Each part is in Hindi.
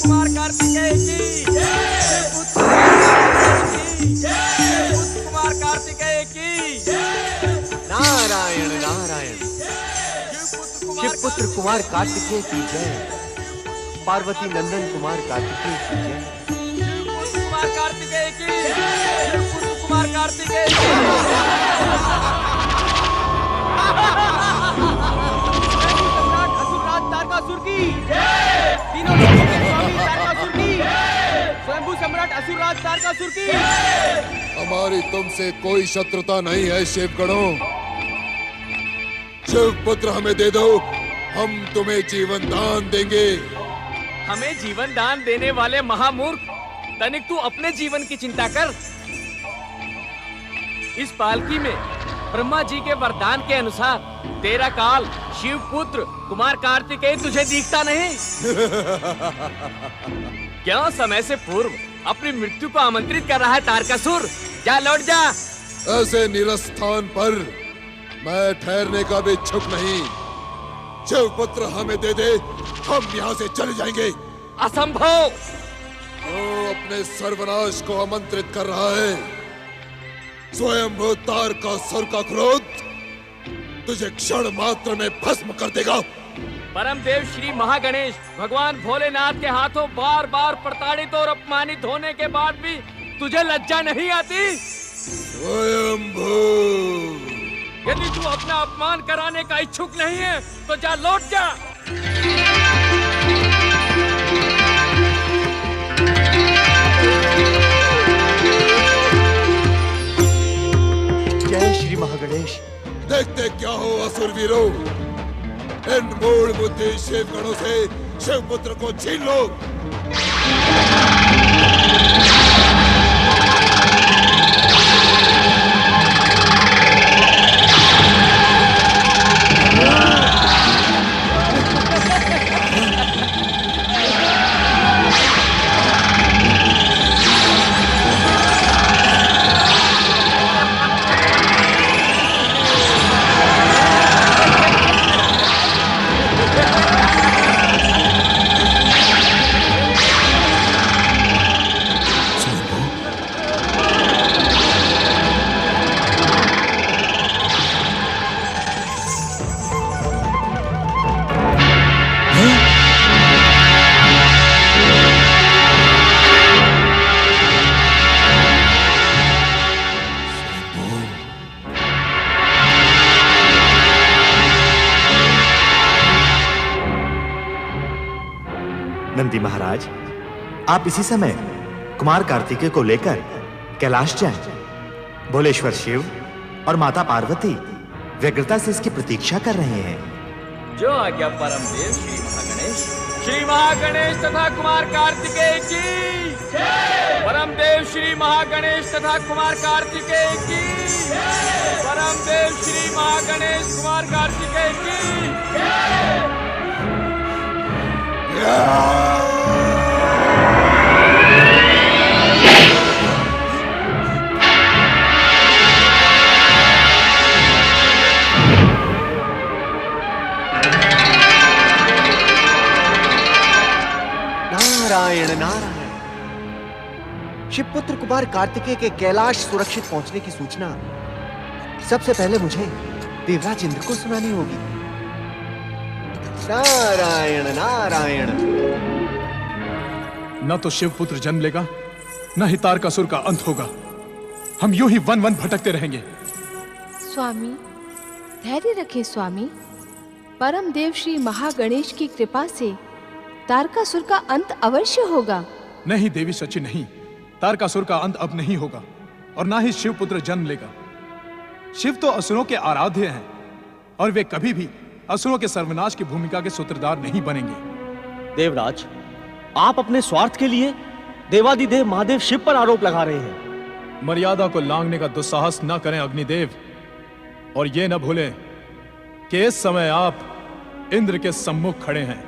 कुमार कार्तिकेय की जय, कुमार कार्तिकेय की जय। नारायण नारायण। शिवपुत्र कुमार कार्तिकेय की जय, पार्वती नंदन कुमार कार्तिकेय की जय। कुमार कार्तिकेय की जय, कुमार कार्तिकेय की असुरराज तारकासुर की जय, तीनों लोगों के स्वामी तारकासुर की जय, स्वयंभू सम्राट असुरराज तारकासुर की जय। हमारी तुमसे कोई शत्रुता नहीं है शिवगणों। शिवपुत्र हमें दे दो, हम तुम्हें जीवन दान देंगे। हमें जीवन दान देने वाले महामूर्ख, तनिक तू अपने जीवन की चिंता कर। इस पालकी में ब्रह्मा जी के वरदान के अनुसार तेरा काल शिवपुत्र कुमार कार्तिकेय तुझे दिखता नहीं? क्यों समय से पूर्व अपनी मृत्यु को आमंत्रित कर रहा है तारकासुर? जा, लौट जा। ऐसे निरस्थान पर मैं ठहरने का भी इच्छुक नहीं। शिवपुत्र हमें दे दे, हम यहाँ से चले जाएंगे। असंभव। वो अपने सर्वनाश को आमंत्रित कर रहा है। स्वयं तारकासुर का क्रोध तुझे क्षण मात्र में भस्म कर देगा। परम देव श्री महागणेश भगवान भोलेनाथ के हाथों बार बार प्रताड़ित और अपमानित होने के बाद भी तुझे लज्जा नहीं आती? स्वयंभू, यदि तू अपना अपमान कराने का इच्छुक नहीं है तो जा, लौट जा। जय श्री महागणेश। देखते क्या हो असुरवीरों, इन मूढ़ बुद्धि शिवगणों से शिवपुत्र को छीन लो। नंदी महाराज, आप इसी समय कुमार कार्तिकेय को लेकर कैलाश जाएं। भोलेश्वर शिव और माता पार्वती व्यग्रता से इसकी प्रतीक्षा कर रहे हैं। जो आज्ञा परम देव श्री महागणेश तथा कुमार कार्तिकेय की जय। परम देव श्री महागणेश तथा कुमार कार्तिकेय की जय। परम देव श्री महागणेश कुमार कार्तिकेय की जय। नारायण नारायण। शिवपुत्र कुमार कार्तिकेय के कैलाश सुरक्षित पहुंचने की सूचना सबसे पहले मुझे देवराज इंद्र को सुनानी होगी। नारायण नारायण। न तो शिवपुत्र जन्म लेगा, न ही तारकासुर का अंत होगा। हम यूं ही वन वन भटकते रहेंगे। स्वामी, धैर्य रखें स्वामी। परम देव श्री महागणेश की कृपा से तारकासुर का अंत अवश्य होगा। नहीं देवी सची, नहीं। तारकासुर का अंत अब नहीं होगा और ना ही शिवपुत्र जन्म लेगा। शिव तो असुरों के आराध्य हैं और वे कभी भी असुरों के सर्वनाश की भूमिका के सूत्रधार नहीं बनेंगे। देवराज, आप अपने स्वार्थ के लिए देवादिदेव महादेव शिव पर आरोप लगा रहे हैं। मर्यादा को लांघने का दुस्साहस न करें अग्निदेव, और ये न भूलें कि इस समय आप इंद्र के सम्मुख खड़े हैं।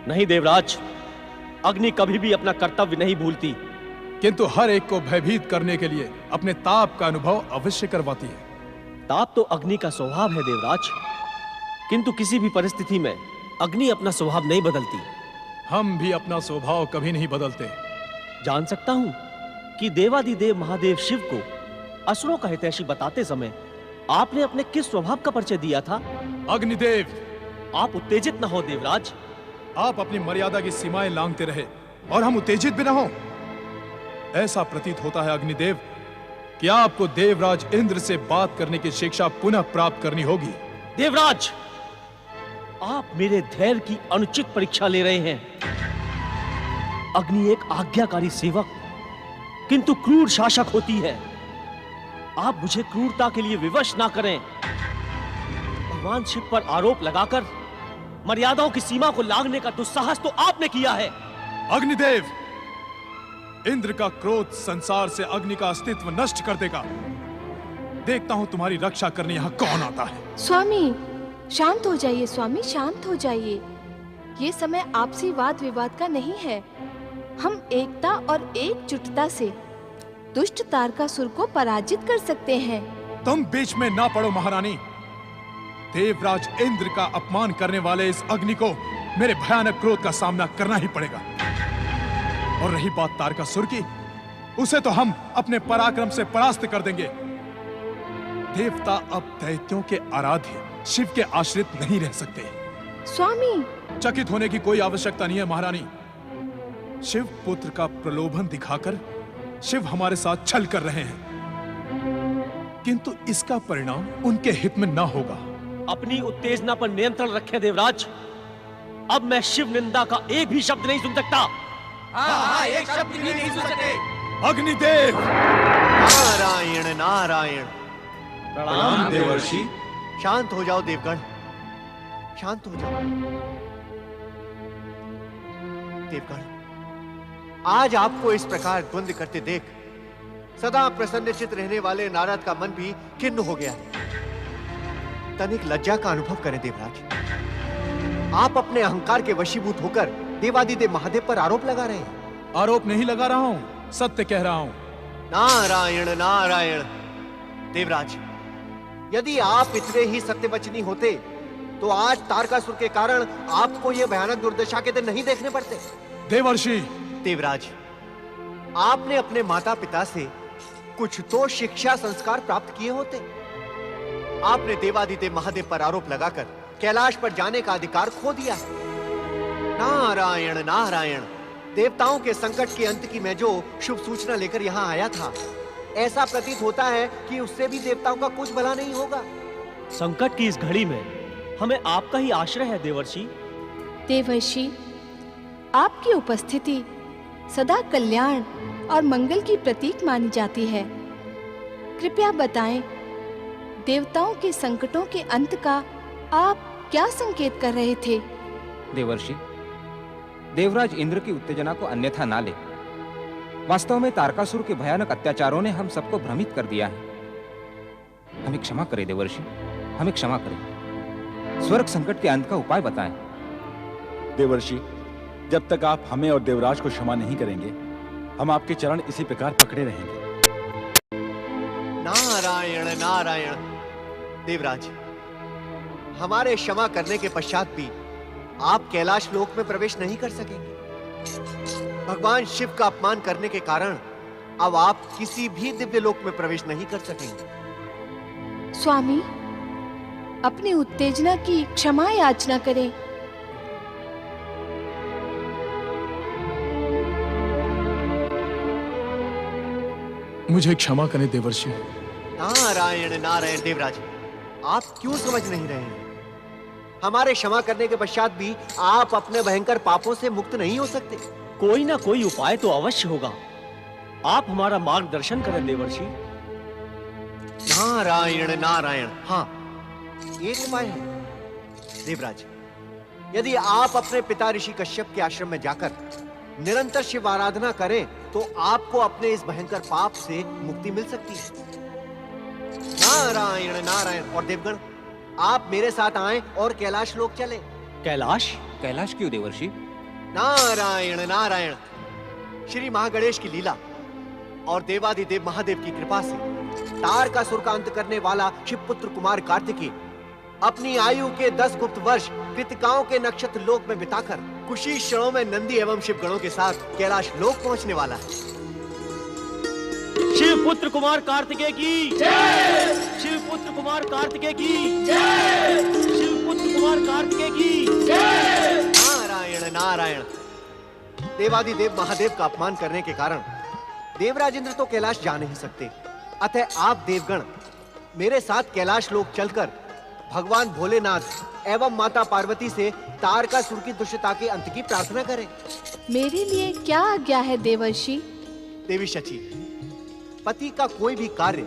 नहीं देवराज, अग्नि कभी भी अपना कर्तव्य नहीं भूलती, किंतु हर एक को भयभीत करने के लिए अपने ताप का अनुभव अवश्य करवाती है। ताप तो अग्नि का स्वभाव है देवराज, किंतु किसी भी परिस्थिति में अग्नि अपना स्वभाव नहीं बदलती। हम भी अपना स्वभाव कभी नहीं बदलते। जान सकता हूं कि देवादिदेव महादेव शिव को असुरों का हितैषी बताते समय आपने अपने किस स्वभाव का परिचय दिया था? अग्निदेव, आप उत्तेजित न हो देवराज। आप अपनी मर्यादा की सीमाएं लांघते रहे और हम उत्तेजित भी न हो। ऐसा प्रतीत होता है अग्निदेव कि आपको देवराज इंद्र से बात करने की शिक्षा पुनः प्राप्त करनी होगी। देवराज, आप मेरे धैर्य की अनुचित परीक्षा ले रहे हैं। अग्नि एक आज्ञाकारी सेवक किंतु क्रूर शासक होती है। आप मुझे क्रूरता के लिए विवश ना करें। भगवान शिव पर आरोप लगाकर मर्यादाओं की सीमा को लांघने का दुस्साहस तो आपने किया है। अग्निदेव, इंद्र का क्रोध संसार से अग्नि का अस्तित्व नष्ट कर देगा। देखता हूं तुम्हारी रक्षा करने यहां कौन आता है। स्वामी शांत हो जाइए, स्वामी शांत हो जाइए। ये समय आपसी वाद विवाद का नहीं है। हम एकता और एकजुटता से दुष्ट तारकासुर को पराजित कर सकते हैं। तुम बीच में ना पड़ो महारानी। देवराज इंद्र का अपमान करने वाले इस अग्नि को मेरे भयानक क्रोध का सामना करना ही पड़ेगा। और रही बात तारकासुर की, उसे तो हम अपने पराक्रम से परास्त कर देंगे। देवता अब दैत्यों के आराध्य शिव के आश्रित नहीं रह सकते। स्वामी, चकित होने की कोई आवश्यकता नहीं है महारानी। शिव पुत्र का प्रलोभन दिखाकर शिव हमारे साथ छल कर रहे हैं, किंतु इसका परिणाम उनके हित में ना होगा। अपनी उत्तेजना पर नियंत्रण रखें देवराज। अब मैं शिव निंदा का एक भी शब्द नहीं सुन सकता। एक शब्द भी नहीं सुन सकते। अग्निदेव, नारायण नारायण। प्रणाम देवर्षि। शांत हो जाओ देवगण, शांत हो जाओ। देवगण, आज आपको इस प्रकार द्वंद्व करते देख सदा प्रसन्नचित रहने वाले नारद का मन भी खिन्न हो गया है। तनिक लज्जा का अनुभव करें देवराज। आप अपने अहंकार के वशीभूत होकर देवादिदेव महादेव पर आरोप लगा रहे हैं। आरोप नहीं लगा रहा हूं, सत्य कह रहा हूं। नारायण नारायण। देवराज, यदि आप इतने ही सत्यवचनी होते तो आज तारकासुर के कारण आपको यह भयानक दुर्दशा के दिन नहीं देखने पड़ते। देवर्षि। देवराज, आपने अपने माता पिता से कुछ तो शिक्षा संस्कार प्राप्त किए होते। आपने देवादिदेव महादेव पर आरोप लगाकर कैलाश पर जाने का अधिकार खो दिया है। नारायण नारायण। देवताओं के संकट के अंत की मैं जो शुभ सूचना लेकर यहाँ आया था, ऐसा प्रतीत होता है कि उससे भी देवताओं का कुछ भला नहीं होगा। संकट की इस घड़ी में हमें आपका ही आश्रय है देवर्षि। देवर्षि, आपकी उपस्थिति सदा कल्याण और मंगल की प्रतीक मानी जाती है। कृपया बताएं, देवताओं के संकटों के अंत का आप क्या संकेत कर रहे थे? देवर्षि, देवराज इंद्र की उत्तेजना को अन्यथा ना ले। वास्तव में तारकासुर के भयानक अत्याचारों ने हम सबको भ्रमित कर दिया है। हमें क्षमा करें देवर्षि, हमें क्षमा करें। स्वर्ग संकट के अंत का उपाय बताएं। देवर्षि, जब तक आप हमें और देवराज को क्षमा नहीं करेंगे, हम आपके चरण इसी प्रकार पकड़े रहेंगे। नारायण नारायण। देवराज, हमारे क्षमा करने के पश्चात भी आप कैलाश लोक में प्रवेश नहीं कर सकेंगे। भगवान शिव का अपमान करने के कारण अब आप किसी भी दिव्य लोक में प्रवेश नहीं कर सकेंगे। स्वामी, अपनी उत्तेजना की क्षमा याचना करें। मुझे क्षमा करें देवर्षि। नारायण नारायण। देवराज, आप क्यों समझ नहीं रहे हैं? हमारे क्षमा करने के पश्चात भी आप अपने भयंकर पापों से मुक्त नहीं हो सकते। कोई ना कोई उपाय तो अवश्य होगा। आप हमारा मार्गदर्शन करें देवर्षि। नारायण नारायण। हाँ, एक उपाय है देवराज। यदि आप अपने पिता ऋषि कश्यप के आश्रम में जाकर निरंतर शिव आराधना करें तो आपको अपने इस भयंकर पाप से मुक्ति मिल सकती है। नारायण नारायण। और देवगण, आप मेरे साथ आएं और कैलाश लोक चलें। कैलाश? कैलाश क्यों देवर्षि? नारायण नारायण। श्री महागणेश की लीला और देवादिदेव महादेव की कृपा से तारकासुर का अंत करने वाला शिवपुत्र कुमार कार्तिकेय अपनी आयु के 10 गुप्त वर्ष कृतिकाओं के नक्षत्र लोक में बिताकर कुछ ही क्षणों में नंदी एवं शिव गणों के साथ कैलाश लोक पहुंचने वाला है। शिव पुत्र कुमार कार्तिकेय की जय। शिव पुत्र कुमार कार्तिकेय की जय। शिव पुत्र कुमार कार्तिकेय की जय। नारायण नारायण। देवादिदेव महादेव का अपमान करने के कारण देवराज इंद्र तो कैलाश जा नहीं सकते, अतः आप देवगण मेरे साथ कैलाश लोक चलकर भगवान भोलेनाथ एवं माता पार्वती से तारकासुर की दुष्टता के अंत की प्रार्थना करें। मेरे लिए क्या आज्ञा है देवर्षि? देवी शची, पति का कोई भी कार्य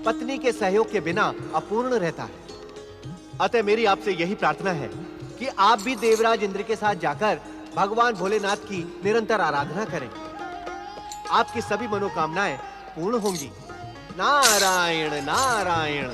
पत्नी के सहयोग के बिना अपूर्ण रहता है, अतः मेरी आपसे यही प्रार्थना है कि आप भी देवराज इंद्र के साथ जाकर भगवान भोलेनाथ की निरंतर आराधना करें। आपकी सभी मनोकामनाएं पूर्ण होंगी। नारायण नारायण।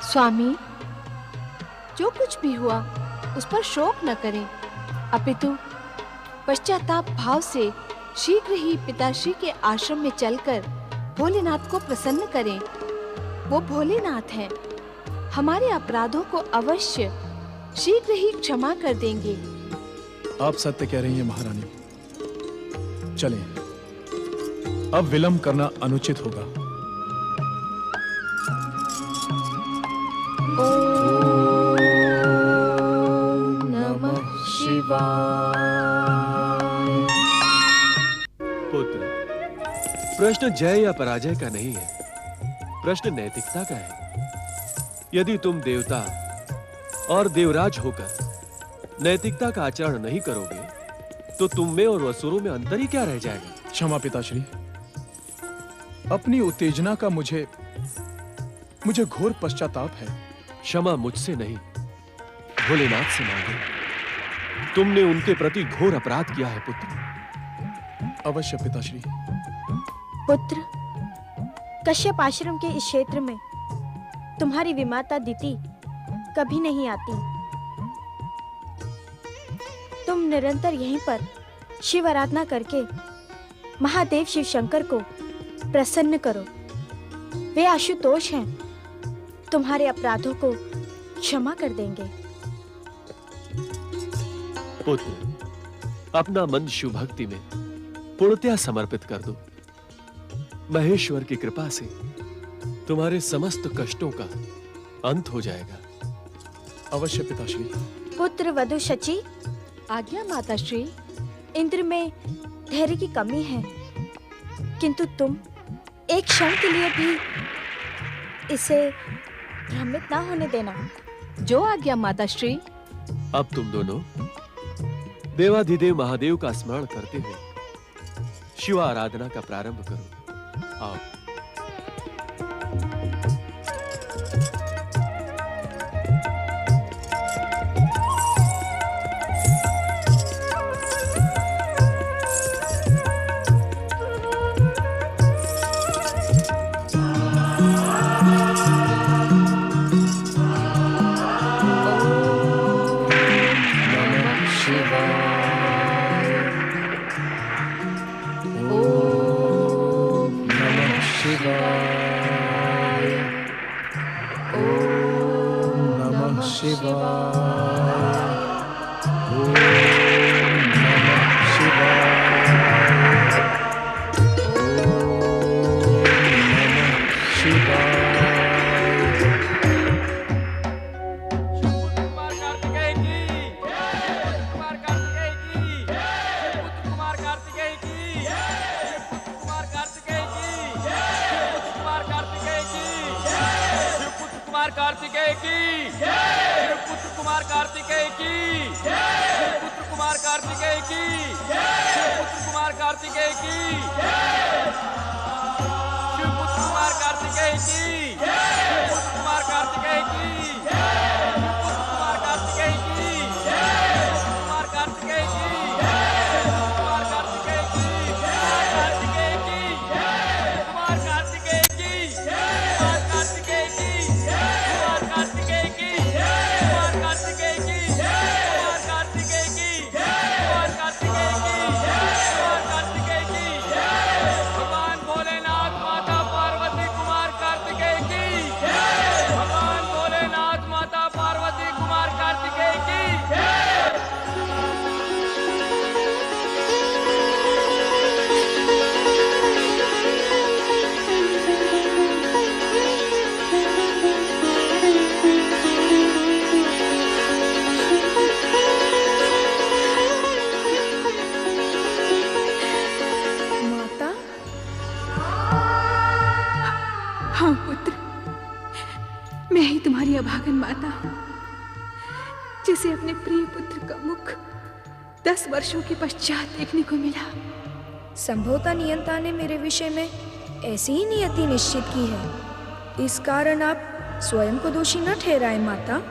स्वामी, जो कुछ भी हुआ उस पर शोक न करें, अपितु पश्चाताप भाव से शीघ्र ही पिताश्री के आश्रम में चलकर भोलेनाथ को प्रसन्न करें। वो भोलेनाथ हैं, हमारे अपराधों को अवश्य शीघ्र ही क्षमा कर देंगे। आप सत्य कह रही हैं महारानी। चलें, अब विलंब करना अनुचित होगा। ओम नमः शिवाय। पुत्र, प्रश्न जय या पराजय का नहीं है, प्रश्न नैतिकता का है। यदि तुम देवता और देवराज होकर नैतिकता का आचरण नहीं करोगे तो तुम में और असुरों में अंतर ही क्या रह जाएगा? क्षमा पिताश्री, अपनी उत्तेजना का मुझे घोर पश्चाताप है। क्षमा मुझसे नहीं, भोलेनाथ से मांगो। तुमने उनके प्रति घोर अपराध किया है पुत्र। अवश्य पिताश्री। पुत्र, कश्यप आश्रम के इस क्षेत्र में तुम्हारी विमाता दिति कभी नहीं आती। तुम निरंतर यहीं पर शिव आराधना करके महादेव शिव शंकर को प्रसन्न करो। वे आशुतोष हैं, तुम्हारे अपराधों को क्षमा कर देंगे। पुत्र, अपना मन शिव भक्ति में पूर्णतया समर्पित कर दो। महेश्वर की कृपा से तुम्हारे समस्त कष्टों का अंत हो जाएगा। अवश्य पिताश्री। पुत्र वधु शची। आज्ञा माताश्री। इंद्र में धैर्य की कमी है, किंतु तुम एक क्षण के लिए भी इसे भ्रमित ना होने देना। जो आज्ञा माताश्री। अब तुम दोनों देवाधिदेव महादेव का स्मरण करते हुए शिव आराधना का प्रारंभ करो। आओ। कार्तिकेय की अभागन माता हूँ, जिसे अपने प्रिय पुत्र का मुख 10 वर्षों के पश्चात देखने को मिला। संभवतः नियंता ने मेरे विषय में ऐसी ही नियति निश्चित की है। इस कारण आप स्वयं को दोषी न ठहराए माता।